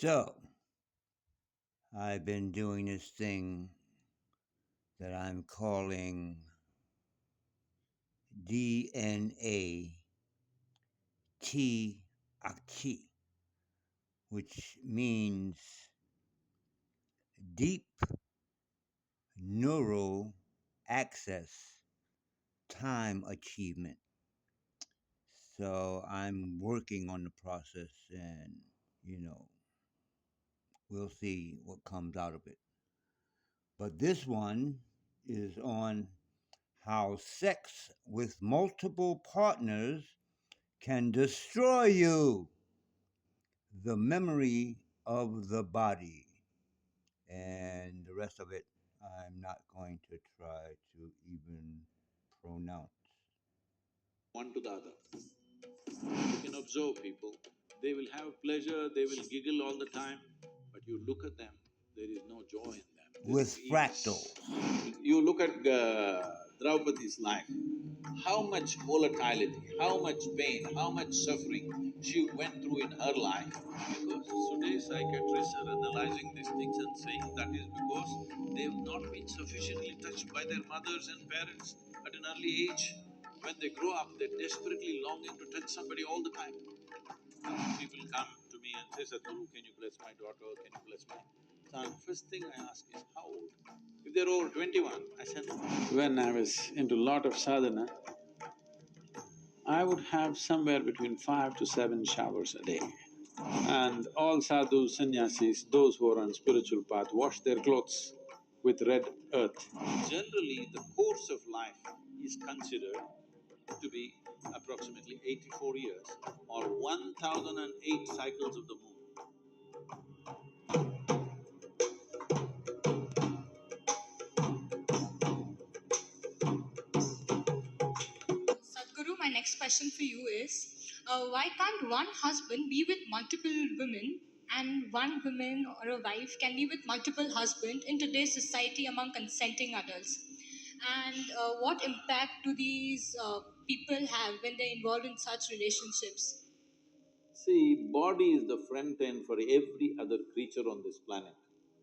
So, I've been doing this thing that I'm calling D.N.A. Ti-Achi, which means deep neural access time achievement. So, I'm working on the process and, you know, we'll see what comes out of it. But this one is on how sex with multiple partners can destroy you, the memory of the body. And the rest of it, I'm not going to try to even pronounce. One to the other. You can observe people, they will have pleasure, they will giggle all the time, but you look at them, there is no joy in them. With This is… fractals. You look at Draupadi's life, how much volatility, how much pain, how much suffering she went through in her life. Because today's psychiatrists are analyzing these things and saying that is because they've not been sufficiently touched by their mothers and parents at an early age. When they grow up, they're desperately longing to touch somebody all the time. People come to me and say, Sadhguru, can you bless my daughter, can you bless my son? First thing I ask is, how old? If they're over 21, I said, when I was into lot of sadhana, I would have somewhere between 5 to 7 showers a day. And all sadhus, sannyasis, those who are on spiritual path, wash their clothes with red earth. Generally, the course of life is considered to be approximately 84 years or 1008 cycles of the moon. Sadhguru, my next question for you is why can't one husband be with multiple women and one woman or a wife can be with multiple husbands in today's society among consenting adults? And what impact do these people have when they're involved in such relationships? See, body is the front end for every other creature on this planet.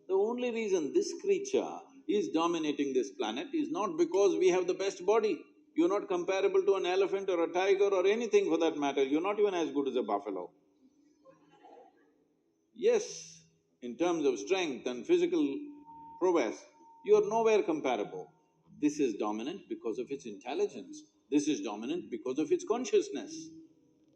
The only reason this creature is dominating this planet is not because we have the best body. You're not comparable to an elephant or a tiger or anything for that matter, you're not even as good as a buffalo. Yes, in terms of strength and physical prowess, you are nowhere comparable. This is dominant because of its intelligence, this is dominant because of its consciousness.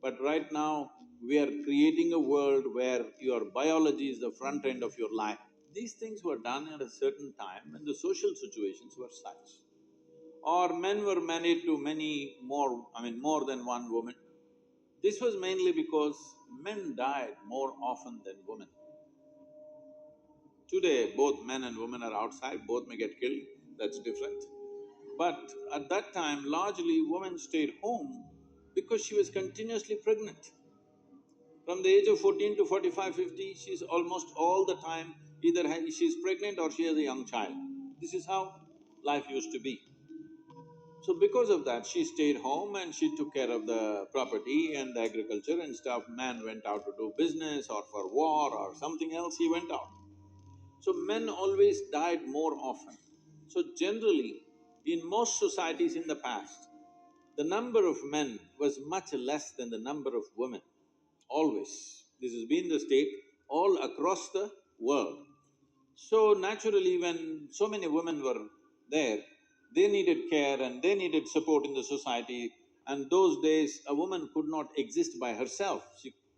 But right now, we are creating a world where your biology is the front end of your life. These things were done at a certain time when the social situations were such. Or men were married to many more, more than one woman. This was mainly because men died more often than women. Today, both men and women are outside, both may get killed, that's different. But at that time, largely women stayed home because she was continuously pregnant. From the age of 14 to 45, 50, she's almost all the time either she's pregnant or she has a young child. This is how life used to be. So because of that, she stayed home and she took care of the property and the agriculture and stuff. Man went out to do business or for war or something else, he went out. So men always died more often. So generally, in most societies in the past, the number of men was much less than the number of women, always. This has been the state all across the world. So naturally, when so many women were there, they needed care and they needed support in the society. And those days, a woman could not exist by herself.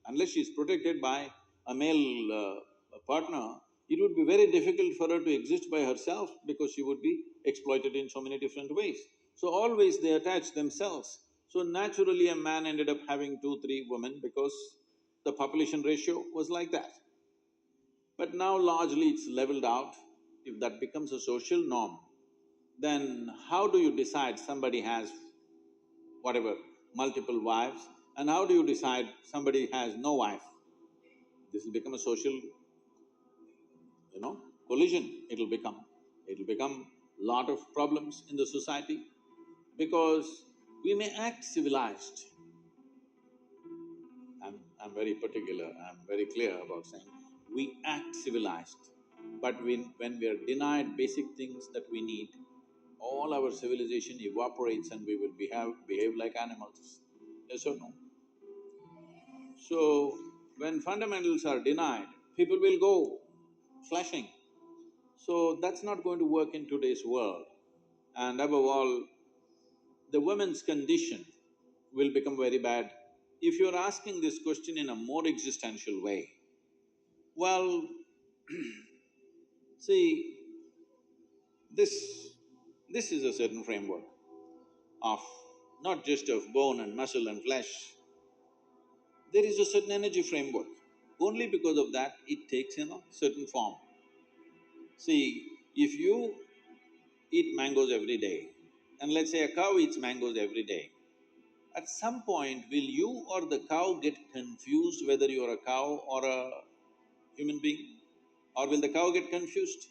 Unless she's protected by a male partner, it would be very difficult for her to exist by herself because she would be exploited in so many different ways. So always they attached themselves. So naturally, a man ended up having 2, 3 women because the population ratio was like that. But now largely it's leveled out. If that becomes a social norm, then how do you decide somebody has whatever, multiple wives, and how do you decide somebody has no wife? This will become a social, collision, it'll become. It'll become lot of problems in the society because we may act civilized. I'm very particular, I'm very clear about saying, we act civilized. But when we are denied basic things that we need, all our civilization evaporates and we will behave like animals. Yes or no? So, when fundamentals are denied, people will go flashing. So, that's not going to work in today's world. And above all, the woman's condition will become very bad. If you're asking this question in a more existential way, well, see, this is a certain framework of not just of bone and muscle and flesh, there is a certain energy framework. Only because of that it takes, certain form. See, if you eat mangoes every day, and let's say a cow eats mangoes every day, at some point will you or the cow get confused whether you're a cow or a human being? Or will the cow get confused?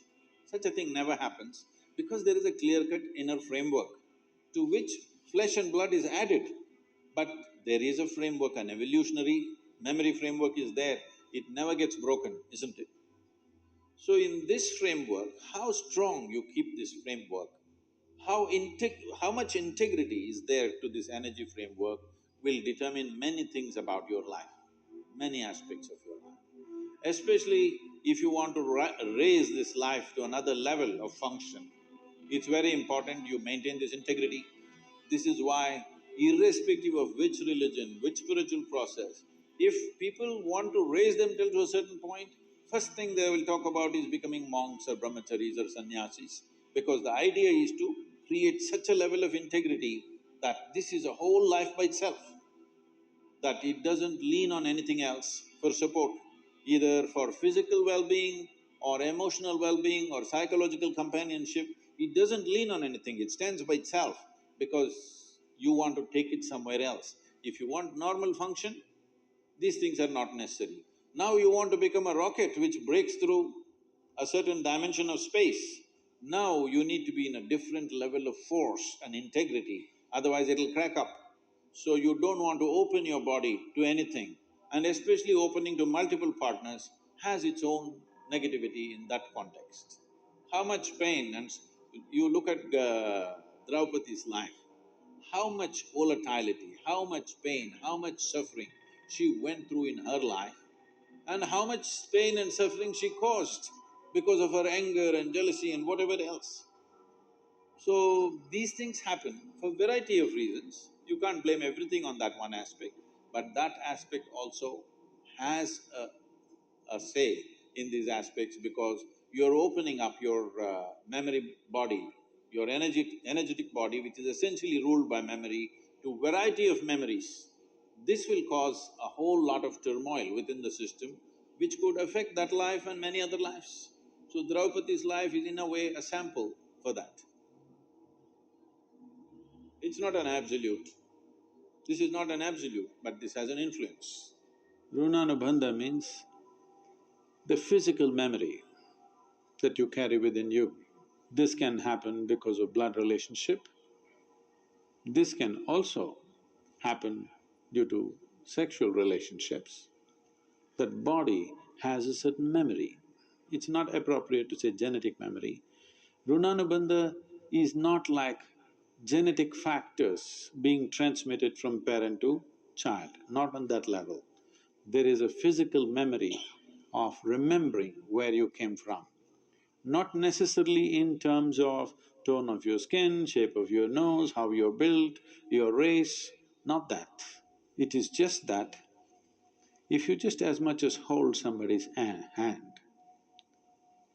Such a thing never happens because there is a clear-cut inner framework to which flesh and blood is added. But there is a framework, an evolutionary memory framework is there, it never gets broken, isn't it? So in this framework, how strong you keep this framework, how much integrity is there to this energy framework will determine many things about your life, many aspects of your life. Especially if you want to raise this life to another level of function, it's very important you maintain this integrity. This is why, irrespective of which religion, which spiritual process, if people want to raise themselves to a certain point, first thing they will talk about is becoming monks or brahmacharis or sannyasis, because the idea is to create such a level of integrity that this is a whole life by itself, that it doesn't lean on anything else for support, either for physical well-being or emotional well-being or psychological companionship. It doesn't lean on anything, it stands by itself because you want to take it somewhere else. If you want normal function, these things are not necessary. Now you want to become a rocket which breaks through a certain dimension of space. Now you need to be in a different level of force and integrity, otherwise it'll crack up. So you don't want to open your body to anything, and especially opening to multiple partners has its own negativity in that context. How much pain and you look at Draupadi's life, how much volatility, how much pain, how much suffering she went through in her life, and how much pain and suffering she caused because of her anger and jealousy and whatever else. So, these things happen for variety of reasons. You can't blame everything on that one aspect, but that aspect also has a say in these aspects because you're opening up your memory body, your energetic body, which is essentially ruled by memory, to variety of memories. This will cause a whole lot of turmoil within the system, which could affect that life and many other lives. So Draupadi's life is in a way a sample for that. It's not an absolute. This is not an absolute, but this has an influence. Runanubandha means the physical memory that you carry within you. This can happen because of blood relationship. This can also happen due to sexual relationships. That body has a certain memory. It's not appropriate to say genetic memory. Runanubandha is not like genetic factors being transmitted from parent to child, not on that level. There is a physical memory of remembering where you came from. Not necessarily in terms of tone of your skin, shape of your nose, how you're built, your race, not that. It is just that if you just as much as hold somebody's hand,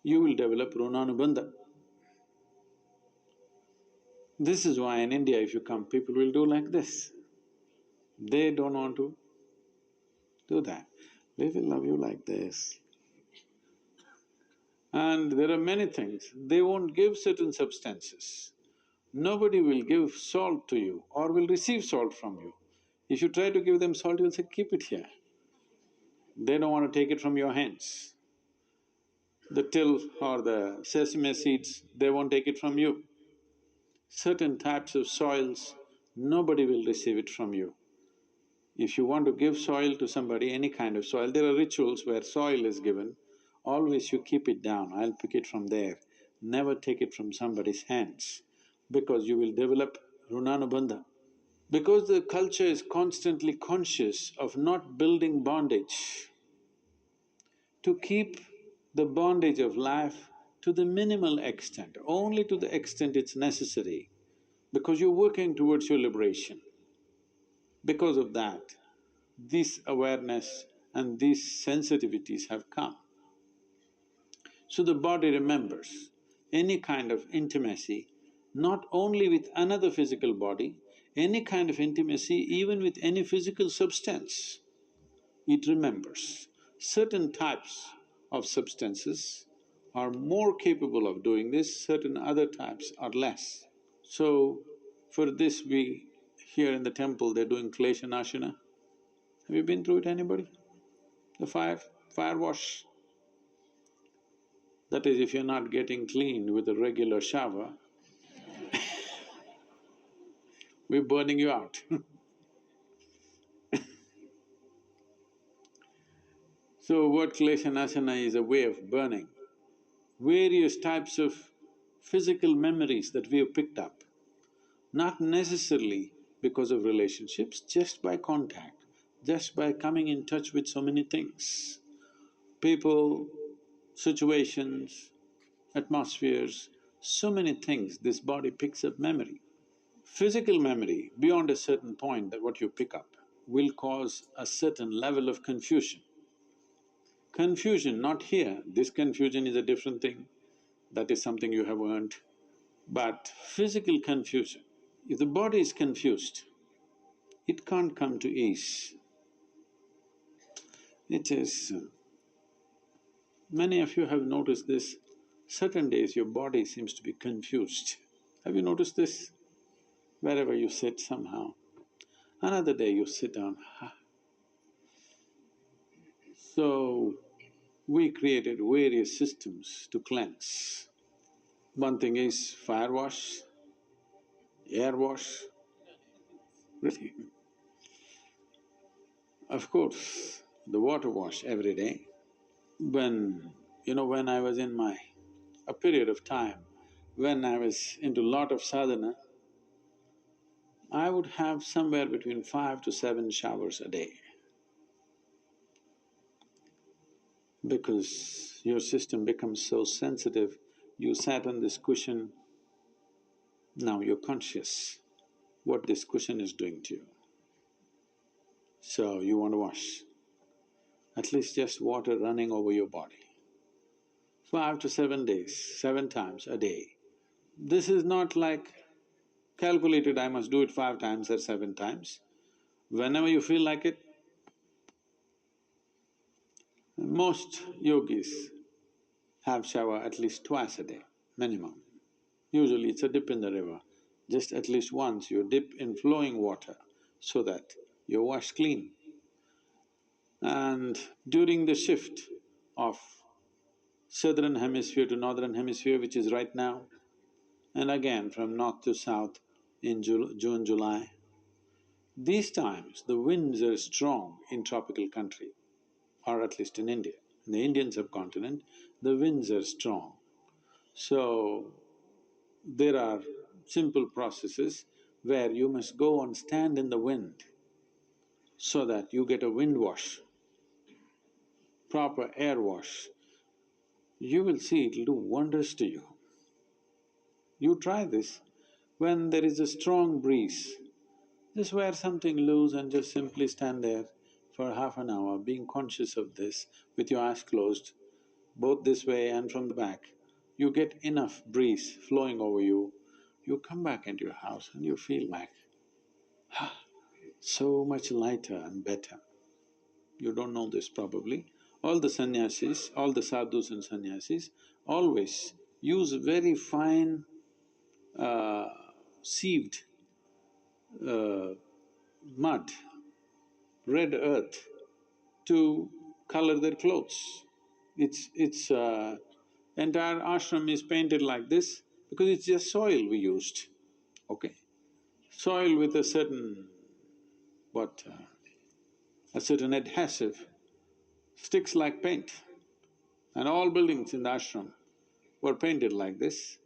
you will develop Runanubandha. This is why in India if you come, people will do like this. They don't want to do that. They will love you like this. And there are many things, they won't give certain substances. Nobody will give salt to you or will receive salt from you. If you try to give them salt, you'll say, keep it here. They don't want to take it from your hands. The till or the sesame seeds, they won't take it from you. Certain types of soils, nobody will receive it from you. If you want to give soil to somebody, any kind of soil, there are rituals where soil is given. always you keep it down, I'll pick it from there. Never take it from somebody's hands, because you will develop runanubandha. Because the culture is constantly conscious of not building bondage, to keep the bondage of life to the minimal extent, only to the extent it's necessary, because you're working towards your liberation. Because of that, this awareness and these sensitivities have come. So the body remembers any kind of intimacy, not only with another physical body, any kind of intimacy even with any physical substance, it remembers. Certain types of substances are more capable of doing this, certain other types are less. So, for this here in the temple they're doing klesha nashana. Have you been through it, anybody? The fire wash. That is, if you're not getting cleaned with a regular shower, we're burning you out. So what klesha nashana is a way of burning various types of physical memories that we have picked up, not necessarily because of relationships, just by contact, just by coming in touch with so many things. People, situations, atmospheres, so many things, this body picks up memory. Physical memory, beyond a certain point that what you pick up, will cause a certain level of confusion. Confusion, not here, this confusion is a different thing, that is something you have earned. But physical confusion, if the body is confused, it can't come to ease. It is… many of you have noticed this, certain days your body seems to be confused. Have you noticed this? Wherever you sit somehow, another day you sit down, So, we created various systems to cleanse. One thing is fire wash, air wash, really. Of course, the water wash every day. When I was in a period of time when I was into lot of sadhana, I would have somewhere between 5 to 7 showers a day. Because your system becomes so sensitive, you sat on this cushion, now you're conscious what this cushion is doing to you. So you want to wash, at least just water running over your body. 5 to 7 days, 7 times a day. This is not like calculated, I must do it 5 times or 7 times. Whenever you feel like it, most yogis have shower at least twice a day, minimum. Usually it's a dip in the river, just at least once you dip in flowing water so that you're washed clean. And during the shift of southern hemisphere to northern hemisphere, which is right now, and again from north to south in June, July, these times the winds are strong in tropical country, or at least in India. In the Indian subcontinent, the winds are strong. So, there are simple processes where you must go and stand in the wind so that you get a wind wash, proper air wash. You will see it'll do wonders to you. You try this. When there is a strong breeze, just wear something loose and just simply stand there for half an hour, being conscious of this with your eyes closed, both this way and from the back. You get enough breeze flowing over you, you come back into your house and you feel like, so much lighter and better. You don't know this probably. All the sannyasis, all the sadhus and sannyasis always use very fine sieved mud, red earth to color their clothes. It's entire ashram is painted like this because it's just soil we used, okay? Soil with a certain… a certain adhesive sticks like paint, And all buildings in the ashram were painted like this.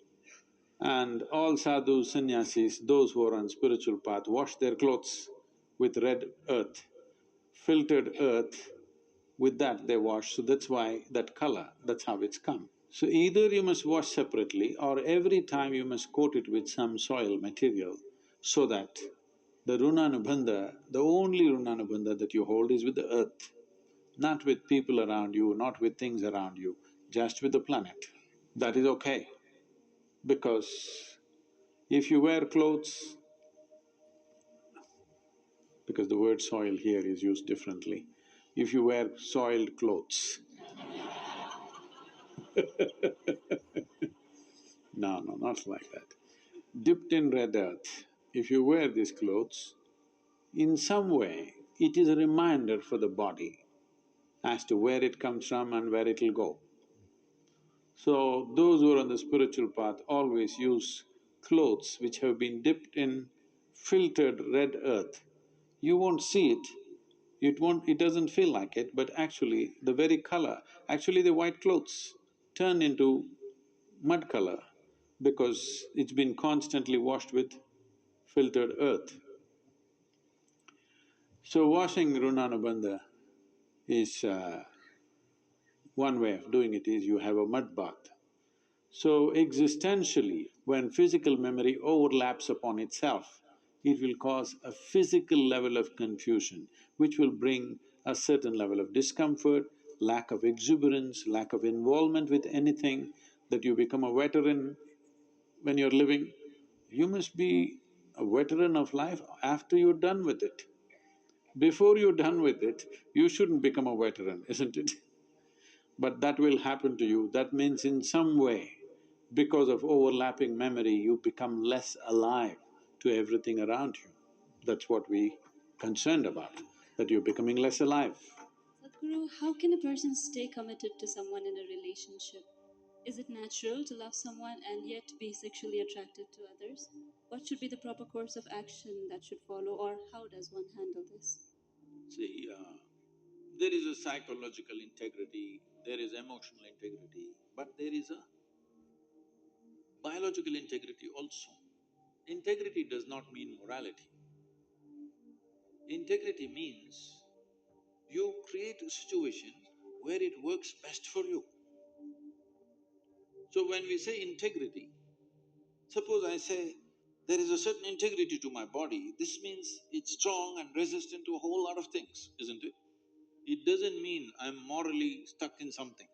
And all sadhus, sannyasis, those who are on spiritual path wash their clothes with red earth, filtered earth, with that they wash, so that's why that color, that's how it's come. So either you must wash separately or every time you must coat it with some soil material so that the runanubandha, the only runanubandha that you hold is with the earth, not with people around you, not with things around you, just with the planet. That is okay, because if you wear clothes, because the word soil here is used differently, if you wear soiled clothes, no, not like that. Dipped in red earth, if you wear these clothes, in some way it is a reminder for the body as to where it comes from and where it'll go. So those who are on the spiritual path always use clothes which have been dipped in filtered red earth. You won't see it, it doesn't feel like it, but actually the very color, actually the white clothes turn into mud color because it's been constantly washed with filtered earth. So washing Runanubandha is one way of doing it is you have a mud bath. So existentially, when physical memory overlaps upon itself, it will cause a physical level of confusion, which will bring a certain level of discomfort, lack of exuberance, lack of involvement with anything, that you become a veteran when you're living. You must be a veteran of life after you're done with it. Before you're done with it, you shouldn't become a veteran, isn't it? But that will happen to you. That means in some way, because of overlapping memory, you become less alive to everything around you. That's what we concerned about, that you're becoming less alive. Sadhguru, how can a person stay committed to someone in a relationship? Is it natural to love someone and yet be sexually attracted to others? What should be the proper course of action that should follow, or how does one handle this? See, there is a psychological integrity, there is emotional integrity, but there is a biological integrity also. Integrity does not mean morality. Integrity means you create a situation where it works best for you. So when we say integrity, suppose I say, there is a certain integrity to my body, this means it's strong and resistant to a whole lot of things, isn't it? It doesn't mean I'm morally stuck in something.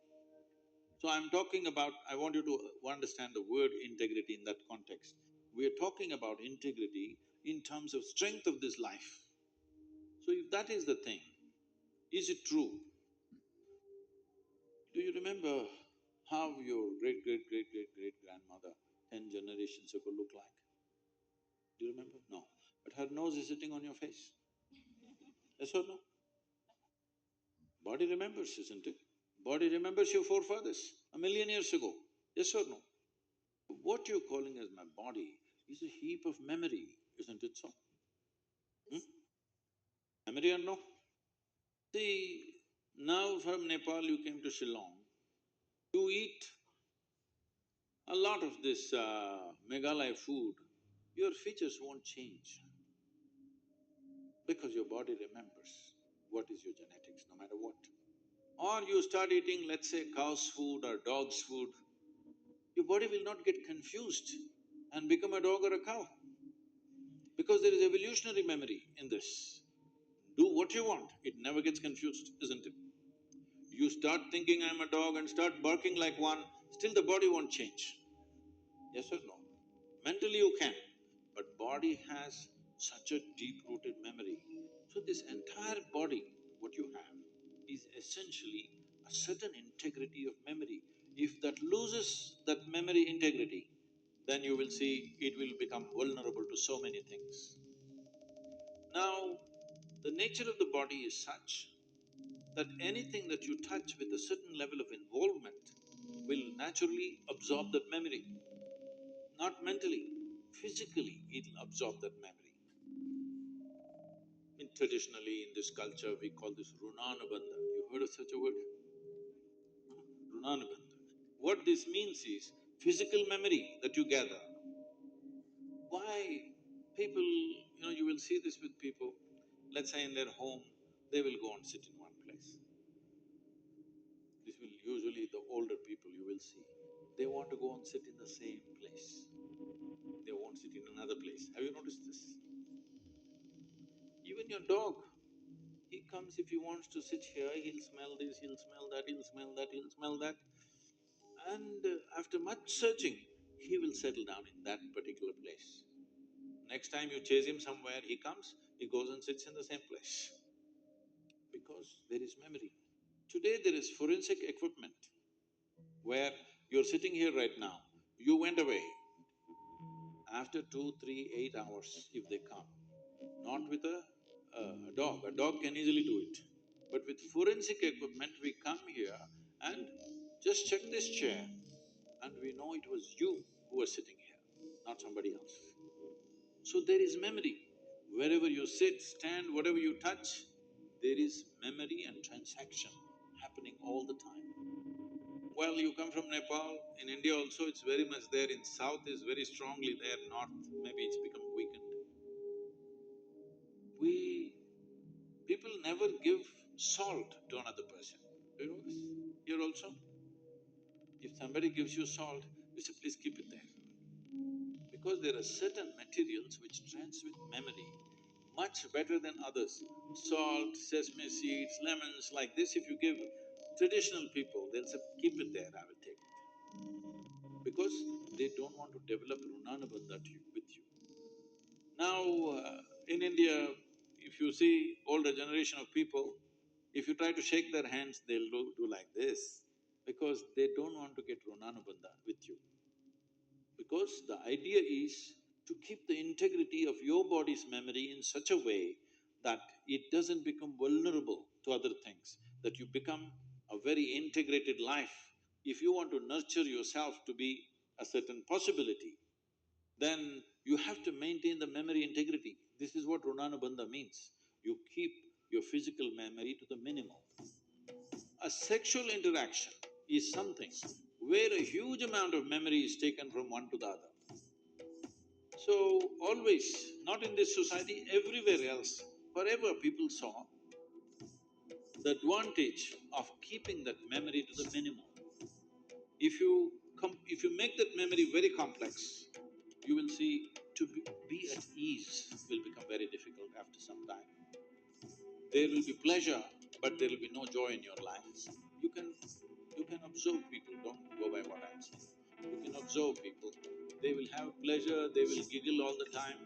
So I'm talking about… I want you to understand the word integrity in that context. We are talking about integrity in terms of strength of this life. So if that is the thing, is it true? Do you remember how your great-great-great-great-great-grandmother 10 generations ago looked like? Do you remember? No. But her nose is sitting on your face. Yes or no? Body remembers, isn't it? Body remembers your forefathers 1,000,000 years ago. Yes or no? What you're calling as my body is a heap of memory, isn't it so? Hmm? Memory or no? See, now from Nepal you came to Shillong, you eat a lot of this Meghalaya food, your features won't change because your body remembers what is your genetics, no matter what. Or you start eating, let's say, cow's food or dog's food, your body will not get confused and become a dog or a cow because there is evolutionary memory in this. Do what you want, it never gets confused, isn't it? You start thinking I'm a dog and start barking like one, still the body won't change. Yes or no? Mentally you can, but body has such a deep-rooted memory. So this entire body, what you have, is essentially a certain integrity of memory. If that loses that memory integrity, then you will see it will become vulnerable to so many things. Now, the nature of the body is such that anything that you touch with a certain level of involvement will naturally absorb that memory. Not mentally, physically it'll absorb that memory. Traditionally in this culture we call this Runanubandha. You heard of such a word? Runanubandha. What this means is physical memory that you gather. Why people, you will see this with people, let's say in their home, they will go and sit in one place. This will usually the older people you will see, they want to go and sit in the same place. They won't sit in another place. Have you noticed this? Even your dog, he comes if he wants to sit here, he'll smell this, he'll smell that, he'll smell that, he'll smell that. And after much searching, he will settle down in that particular place. Next time you chase him somewhere, he comes, he goes and sits in the same place. Because there is memory. Today there is forensic equipment where you're sitting here right now, you went away. After 2, 3, 8 hours, if they come, not with a dog can easily do it. But with forensic equipment, we come here and just check this chair and we know it was you who was sitting here, not somebody else. So there is memory. Wherever you sit, stand, whatever you touch, there is memory and transaction happening all the time. Well, you come from Nepal, in India also it's very much there, in south is very strongly there, north maybe it's become weakened. We… people never give salt to another person. Do you know this? Here also, if somebody gives you salt, you say, please keep it there. Because there are certain materials which transmit memory much better than others. Salt, sesame seeds, lemons, like this if you give traditional people, they'll say, keep it there, I will take it. Because they don't want to develop runanabandha with you. Now, in India, if you see older generation of people, if you try to shake their hands, they'll do like this, because they don't want to get runanabandha with you. Because the idea is to keep the integrity of your body's memory in such a way that it doesn't become vulnerable to other things, that you become a very integrated life. If you want to nurture yourself to be a certain possibility, then you have to maintain the memory integrity. This is what Runanubandha means. You keep your physical memory to the minimum. A sexual interaction is something where a huge amount of memory is taken from one to the other. So, always, not in this society, everywhere else, forever people saw the advantage of keeping that memory to the minimum. If you make that memory very complex, you will see to be at ease will become very difficult after some time. There will be pleasure, but there will be no joy in your life. You can… you can observe people, don't go by what I'm saying. You can observe people, they will have pleasure, they will giggle all the time,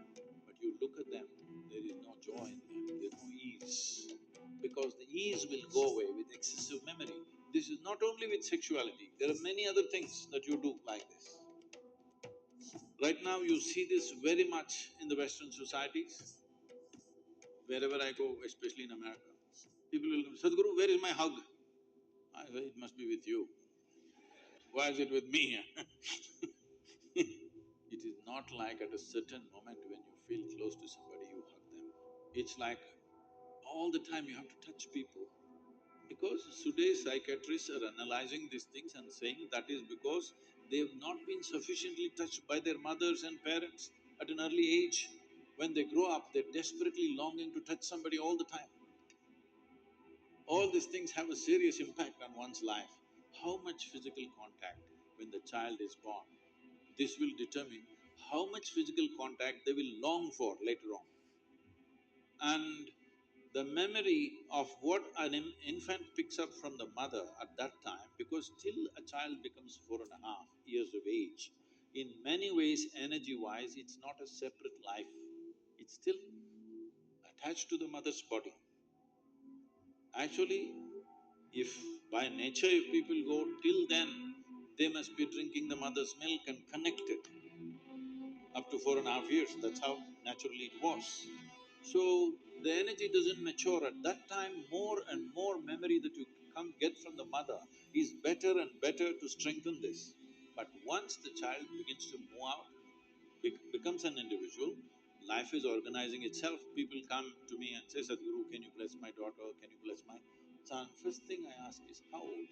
but you look at them, there is no joy in them, there's no ease. Because the ease will go away with excessive memory. This is not only with sexuality, there are many other things that you do like this. Right now you see this very much in the Western societies. Wherever I go, especially in America, people will come, Sadhguru, where is my hug? I say, it must be with you. Why is it with me? It is not like at a certain moment when you feel close to somebody, you hug them. It's like all the time you have to touch people. Because today's psychiatrists are analyzing these things and saying that is because they have not been sufficiently touched by their mothers and parents at an early age. When they grow up, they're desperately longing to touch somebody all the time. All these things have a serious impact on one's life. How much physical contact when the child is born, this will determine how much physical contact they will long for later on. And the memory of what an infant picks up from the mother at that time, because till a child becomes 4.5 years of age, in many ways, energy-wise, it's not a separate life, it's still attached to the mother's body. Actually, if by nature if people go till then, they must be drinking the mother's milk and connected up to 4.5 years, that's how naturally it was. So, the energy doesn't mature at that time, more and more memory that you get from the mother is better and better to strengthen this. But once the child begins to move out, becomes an individual, life is organizing itself, people come to me and say, Sadhguru, can you bless my daughter, can you bless my son? First thing I ask is, how old?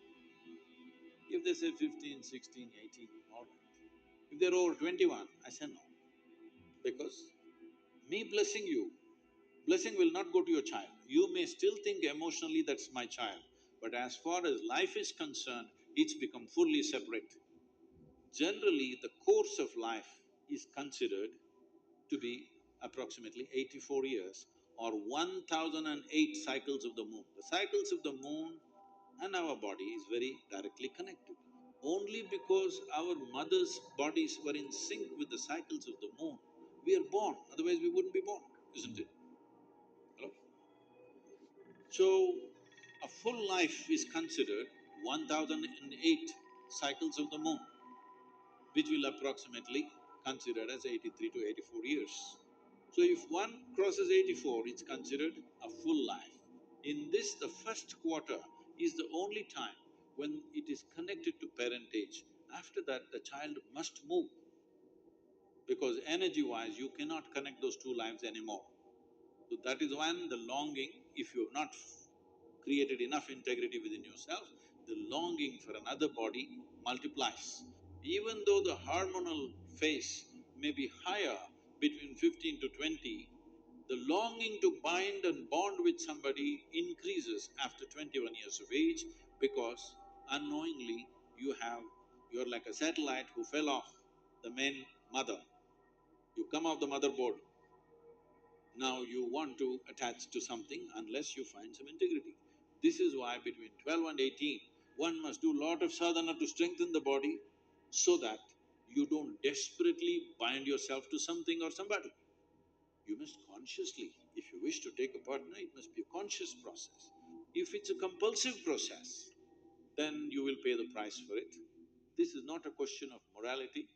If they say 15, 16, 18, all right. If they're over 21, I say no. Because me blessing you, blessing will not go to your child. You may still think emotionally that's my child, but as far as life is concerned, it's become fully separate. Generally, the course of life is considered to be approximately 84 years or 1008 cycles of the moon. The cycles of the moon and our body is very directly connected. Only because our mother's bodies were in sync with the cycles of the moon, we are born, otherwise we wouldn't be born, isn't it? Hello? So, a full life is considered 1008 cycles of the moon, which will approximately considered as 83 to 84 years. So if one crosses 84, it's considered a full life. In this, the first quarter is the only time when it is connected to parentage. After that, the child must move because energy-wise, you cannot connect those two lives anymore. So that is when the longing, if you have not created enough integrity within yourself, the longing for another body multiplies. Even though the hormonal phase may be higher between 15 to 20, the longing to bind and bond with somebody increases after 21 years of age because unknowingly you're like a satellite who fell off the main mother. You come off the motherboard, now you want to attach to something unless you find some integrity. This is why between 12 and 18, one must do lot of sadhana to strengthen the body so that you don't desperately bind yourself to something or somebody. You must consciously, if you wish to take a partner, it must be a conscious process. If it's a compulsive process, then you will pay the price for it. This is not a question of morality,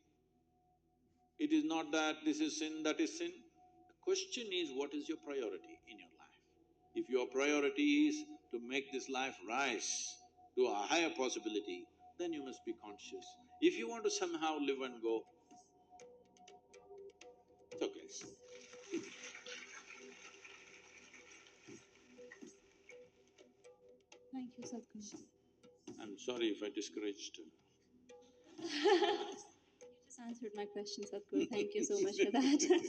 it is not that this is sin, that is sin. The question is, what is your priority in your life? If your priority is to make this life rise to a higher possibility, then you must be conscious. If you want to somehow live and go, it's okay. Thank you, Sadhguru. I'm sorry if I discouraged. You just answered my question, Sadhguru. Thank you so much for that.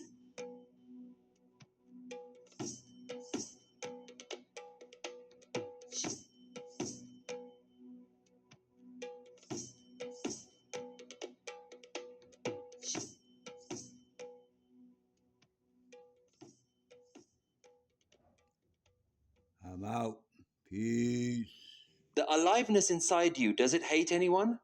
I'm out. Peace. The aliveness inside you, does it hate anyone?